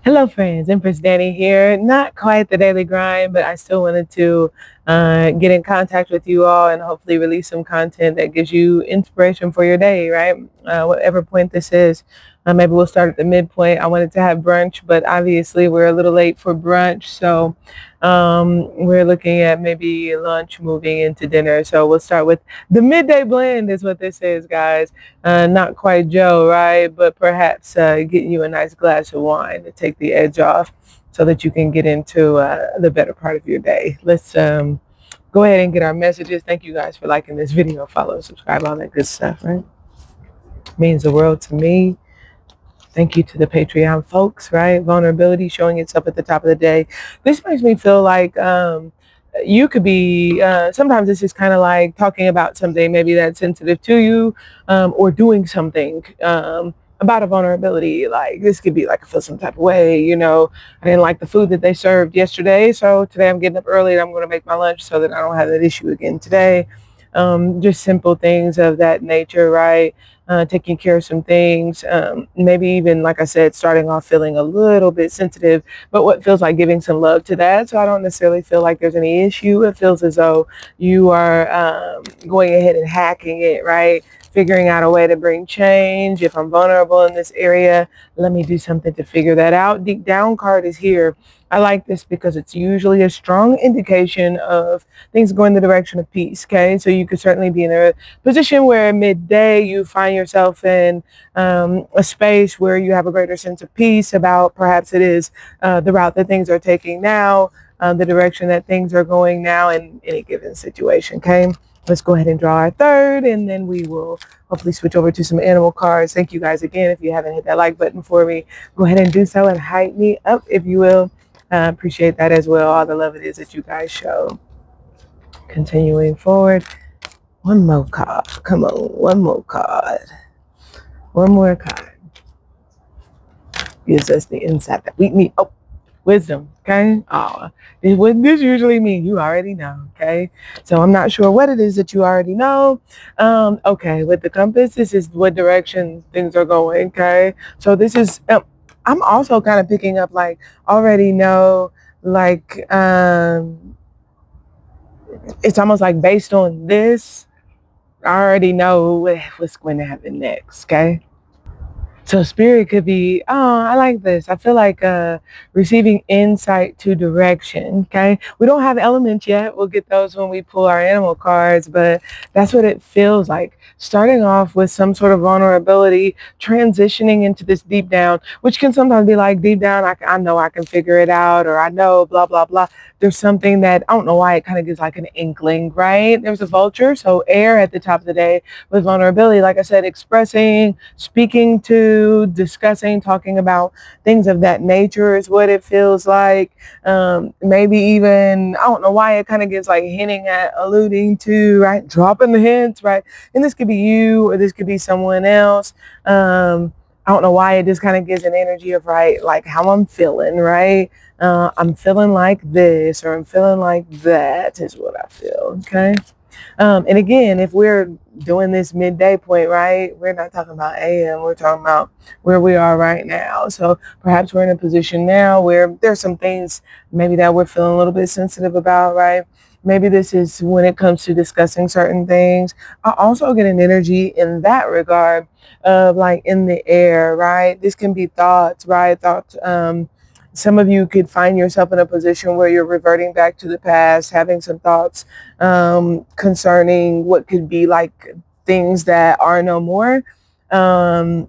Hello, friends. Empress Danny here. Not quite the daily grind, but I still wanted to get in contact with you all and hopefully release some content that gives you inspiration for your day, right? Whatever point this is. Maybe we'll start at the midpoint. I wanted to have brunch, but obviously we're a little late for brunch. So we're looking at maybe lunch moving into dinner. So we'll start with the midday blend is what this is, guys. Not quite Joe, right? But perhaps getting you a nice glass of wine to take the edge off so that you can get into the better part of your day. Let's go ahead and get our messages. Thank you guys for liking this video, follow, subscribe, all that good stuff, right? Means the world to me. Thank you to the Patreon folks, right? Vulnerability showing itself at the top of the day. This makes me feel like you could be, sometimes this is kind of like talking about something maybe that's sensitive to you or doing something about a vulnerability. Like this could be like I feel some type of way, I didn't like the food that they served yesterday. So today I'm getting up early and I'm going to make my lunch so that I don't have that issue again today. Just simple things of that nature, right? Taking care of some things, maybe even, like I said, starting off feeling a little bit sensitive, but what feels like giving some love to that. So I don't necessarily feel like there's any issue. It feels as though you are going ahead and hacking it, right? Figuring out a way to bring change. If I'm vulnerable in this area, let me do something to figure that out. Deep down card is here. I like this because it's usually a strong indication of things going the direction of peace. Okay, so you could certainly be in a position where midday you find yourself in a space where you have a greater sense of peace about perhaps it is the route that things are taking now, the direction that things are going now in any given situation. Okay, let's go ahead and draw our third, and then we will hopefully switch over to some animal cards. Thank you guys again. If you haven't hit that like button for me, go ahead and do so and hype me up if you will. Appreciate that as well, all the love it is that you guys show. Continuing forward. One more card. Come on, one more card. One more card. Gives us the insight that we need. Oh, wisdom. Okay. Oh, what this usually mean? You already know. Okay. So I'm not sure what it is that you already know. Okay. With the compass, this is what direction things are going. Okay. So this is. I'm also kind of picking up like already know like it's almost like based on this I already know what's going to happen next, okay? So spirit could be, oh, I like this. I feel like receiving insight to direction, okay? We don't have elements yet. We'll get those when we pull our animal cards, but that's what it feels like. Starting off with some sort of vulnerability, transitioning into this deep down, which can sometimes be like deep down, I know I can figure it out, or I know blah, blah, blah. There's something that, I don't know why it kind of gives like an inkling, right? There's a vulture, so air at the top of the day with vulnerability, like I said, expressing, speaking to, discussing, talking about things of that nature is what it feels like. Maybe even, I don't know why it kind of gets like hinting at, alluding to, right? Dropping the hints, right? And this could be you or this could be someone else. I don't know why it just kind of gives an energy of, right, like how I'm feeling, right? I'm feeling like this or I'm feeling like that is what I feel, okay? And again, if we're doing this midday point, right, we're not talking about AM, we're talking about where we are right now. So perhaps we're in a position now where there's some things maybe that we're feeling a little bit sensitive about, right? Maybe this is when it comes to discussing certain things. I also get an energy in that regard of like in the air, right? This can be thoughts, right? Thoughts, some of you could find yourself in a position where you're reverting back to the past, having some thoughts concerning what could be like things that are no more. Um,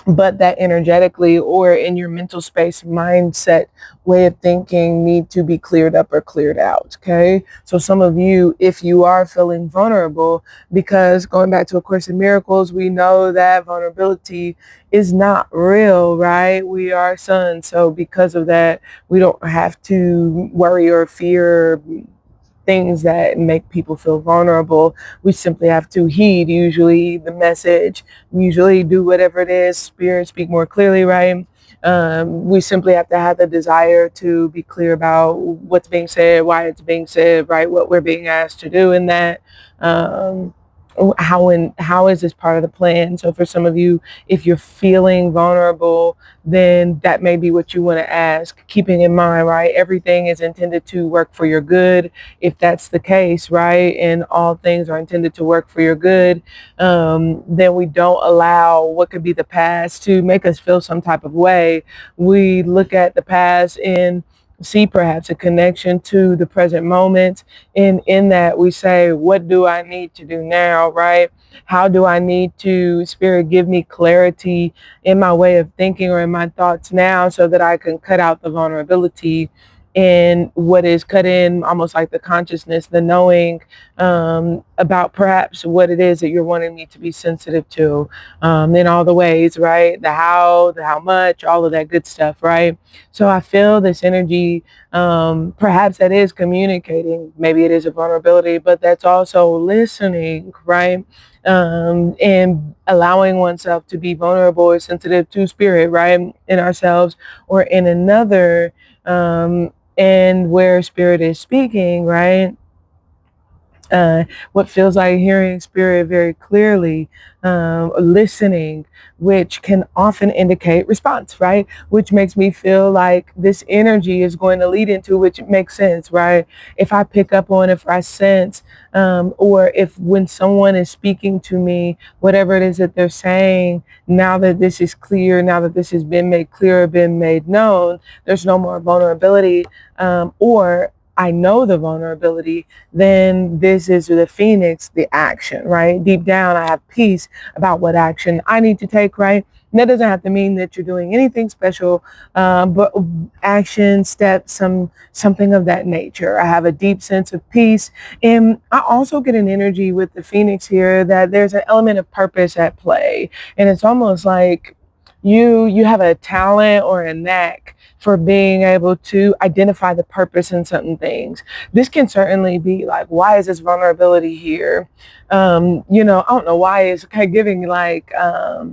but that energetically or in your mental space mindset way of thinking need to be cleared up or cleared out. Okay, so some of you, if you are feeling vulnerable, because going back to A Course in Miracles, we know that vulnerability is not real, right? We are sons, so because of that we don't have to worry or fear things that make people feel vulnerable. We simply have to heed usually the message, usually do whatever it is, spirit speak more clearly, right? We simply have to have the desire to be clear about what's being said, why it's being said, right? What we're being asked to do in that. how is this part of the plan? So for some of you, if you're feeling vulnerable, then that may be what you want to ask, keeping in mind, right, everything is intended to work for your good. If that's the case, right, and all things are intended to work for your good, then we don't allow what could be the past to make us feel some type of way. We look at the past and see perhaps a connection to the present moment. And in that we say, what do I need to do now, right? How do I need to, Spirit, give me clarity in my way of thinking or in my thoughts now so that I can cut out the vulnerability and what is cut in, almost like the consciousness, the knowing, about perhaps what it is that you're wanting me to be sensitive to, in all the ways, right? The how much, all of that good stuff, right? So I feel this energy, perhaps that is communicating, maybe it is a vulnerability, but that's also listening, right? And allowing oneself to be vulnerable or sensitive to spirit, right? In ourselves or in another, and where spirit is speaking, right? What feels like hearing spirit very clearly, listening, which can often indicate response, right? Which makes me feel like this energy is going to lead into, which makes sense, right? If I pick up on, if I sense, or if when someone is speaking to me, whatever it is that they're saying, now that this is clear, now that this has been made clear, been made known, there's no more vulnerability, or I know the vulnerability, then this is the phoenix, the action, right? Deep down, I have peace about what action I need to take, right? And that doesn't have to mean that you're doing anything special, but action, steps, something of that nature. I have a deep sense of peace. And I also get an energy with the phoenix here that there's an element of purpose at play. And it's almost like you have a talent or a knack for being able to identify the purpose in certain things. This can certainly be like, why is this vulnerability here? I don't know why it's kind of giving like, I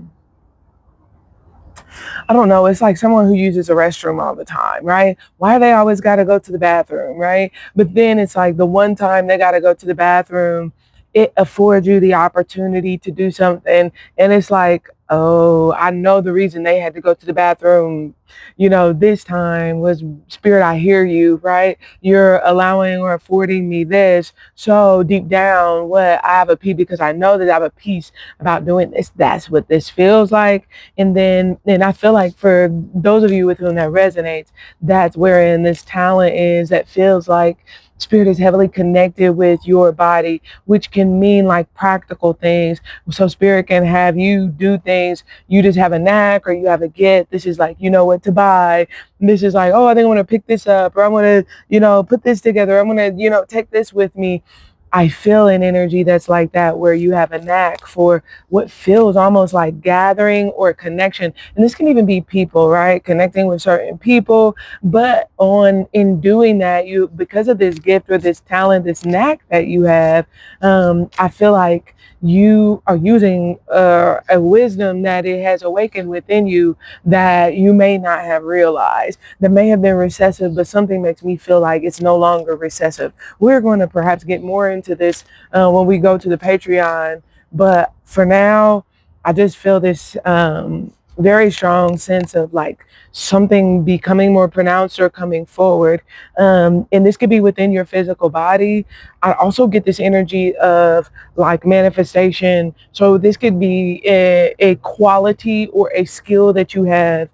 don't know, it's like someone who uses a restroom all the time, right? Why they always got to go to the bathroom, right? But then it's like the one time they got to go to the bathroom, it affords you the opportunity to do something. And it's like, oh, I know the reason they had to go to the bathroom, this time was spirit, I hear you, right? You're allowing or affording me this. So deep down, what I have a peace because I know that I have a peace about doing this. That's what this feels like. And I feel like for those of you with whom that resonates, that's wherein this talent is that feels like spirit is heavily connected with your body, which can mean like practical things. So spirit can have you do things. You just have a knack or you have a get. This is like, you know what to buy. This is like, oh, I think I'm going to pick this up or I'm going to, put this together. I'm going to, take this with me. I feel an energy that's like that, where you have a knack for what feels almost like gathering or connection. And this can even be people, right? Connecting with certain people. But in doing that, because of this gift or this talent, this knack that you have, I feel like you are using a wisdom that it has awakened within you that you may not have realized, that may have been recessive, but something makes me feel like it's no longer recessive. We're going to perhaps get more into this when we go to the Patreon. But for now, I just feel this very strong sense of like something becoming more pronounced or coming forward. And this could be within your physical body. I also get this energy of like manifestation. So this could be a quality or a skill that you have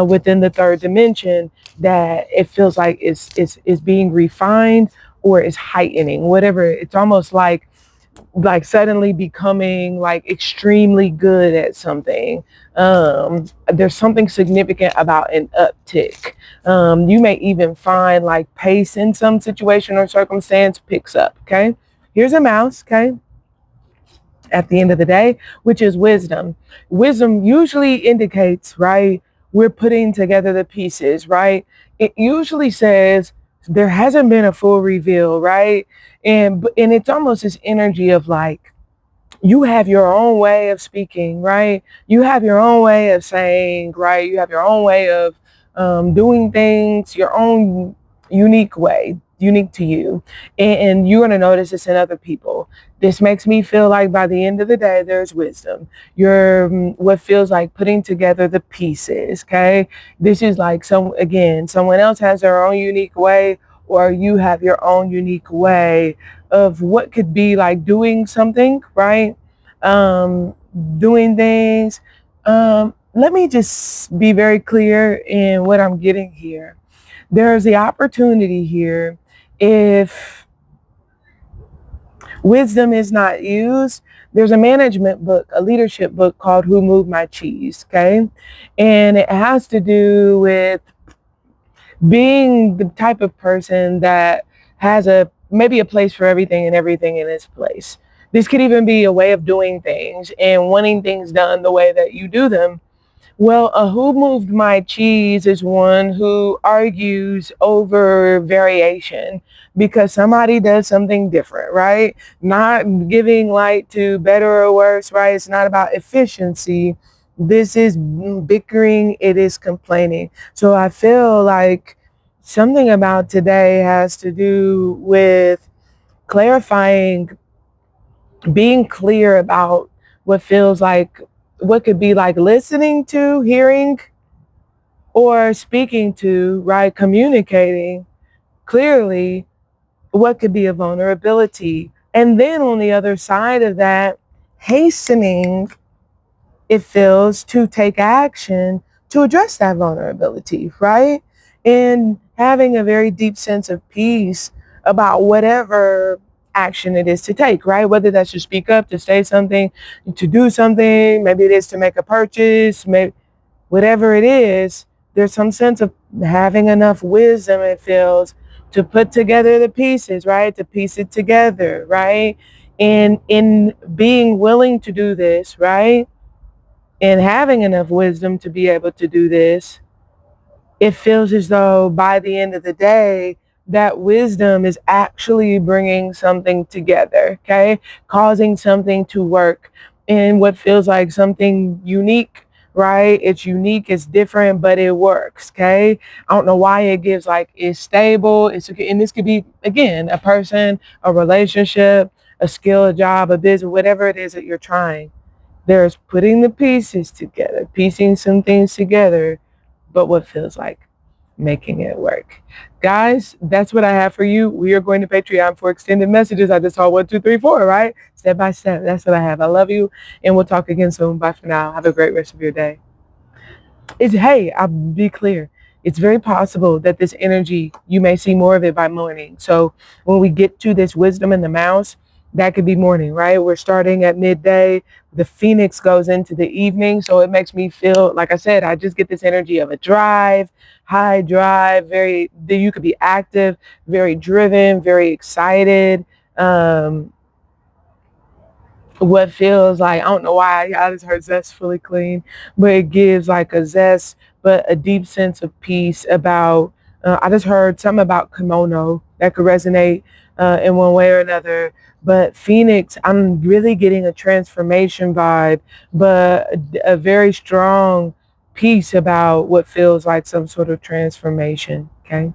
within the third dimension that it feels like is being refined or is heightening, whatever. It's almost like suddenly becoming like extremely good at something. There's something significant about an uptick. You may even find like pace in some situation or circumstance picks up. Okay, here's a mouse. Okay, at the end of the day, which is wisdom. Wisdom usually indicates, right, we're putting together the pieces, right? It usually says there hasn't been a full reveal, right? And it's almost this energy of like, you have your own way of speaking, right? You have your own way of saying, right? You have your own way of doing things, your own unique way. unique to you. And you're going to notice this in other people. This makes me feel like by the end of the day, there's wisdom. You're what feels like putting together the pieces. Okay. This is like someone else has their own unique way, or you have your own unique way of what could be like doing something, right? Um, Doing things. Let me just be very clear in what I'm getting here. There's the opportunity here if wisdom is not used. There's a management book, a leadership book called Who Moved My Cheese, okay? And it has to do with being the type of person that has maybe a place for everything and everything in its place. This could even be a way of doing things and wanting things done the way that you do them. Well, a who moved my cheese is one who argues over variation because somebody does something different, right? Not giving light to better or worse, right? It's not about efficiency. This is bickering, it is complaining. So I feel like something about today has to do with clarifying, being clear about what feels like, what could be like listening to, hearing, or speaking to, right? Communicating clearly what could be a vulnerability. And then on the other side of that, hastening, it feels, to take action to address that vulnerability, right? And having a very deep sense of peace about whatever action it is to take, right? Whether that's to speak up, to say something, to do something, maybe it is to make a purchase, maybe whatever it is, there's some sense of having enough wisdom, it feels, to put together the pieces, right? To piece it together, right? And in being willing to do this, right? And having enough wisdom to be able to do this, it feels as though by the end of the day, that wisdom is actually bringing something together, okay? Causing something to work in what feels like something unique, right? It's unique, it's different, but it works, okay? I don't know why it gives like, it's stable, it's okay. And this could be, again, a person, a relationship, a skill, a job, a business, whatever it is that you're trying. There's putting the pieces together, piecing some things together, but what feels like making it work. Guys, that's what I have for you. We are going to Patreon for extended messages. I just saw 1, 2, 3, 4, right? Step by step. That's what I have. I love you, and we'll talk again soon. Bye for now. Have a great rest of your day. Hey, I'll be clear. It's very possible that this energy, you may see more of it by morning. So when we get to this wisdom in the mouse, that could be morning, right? We're starting at midday. The phoenix goes into the evening. So it makes me feel, like I said, I just get this energy of a drive, high drive, you could be active, very driven, very excited. What feels like, I don't know why I just heard zestfully clean, but it gives like a zest, but a deep sense of peace about, I just heard something about kimono that could resonate in one way or another. But Phoenix, I'm really getting a transformation vibe, but a very strong piece about what feels like some sort of transformation, okay?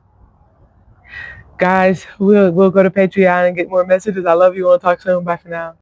Guys, we'll go to Patreon and get more messages. I love you. We'll talk soon. Bye for now.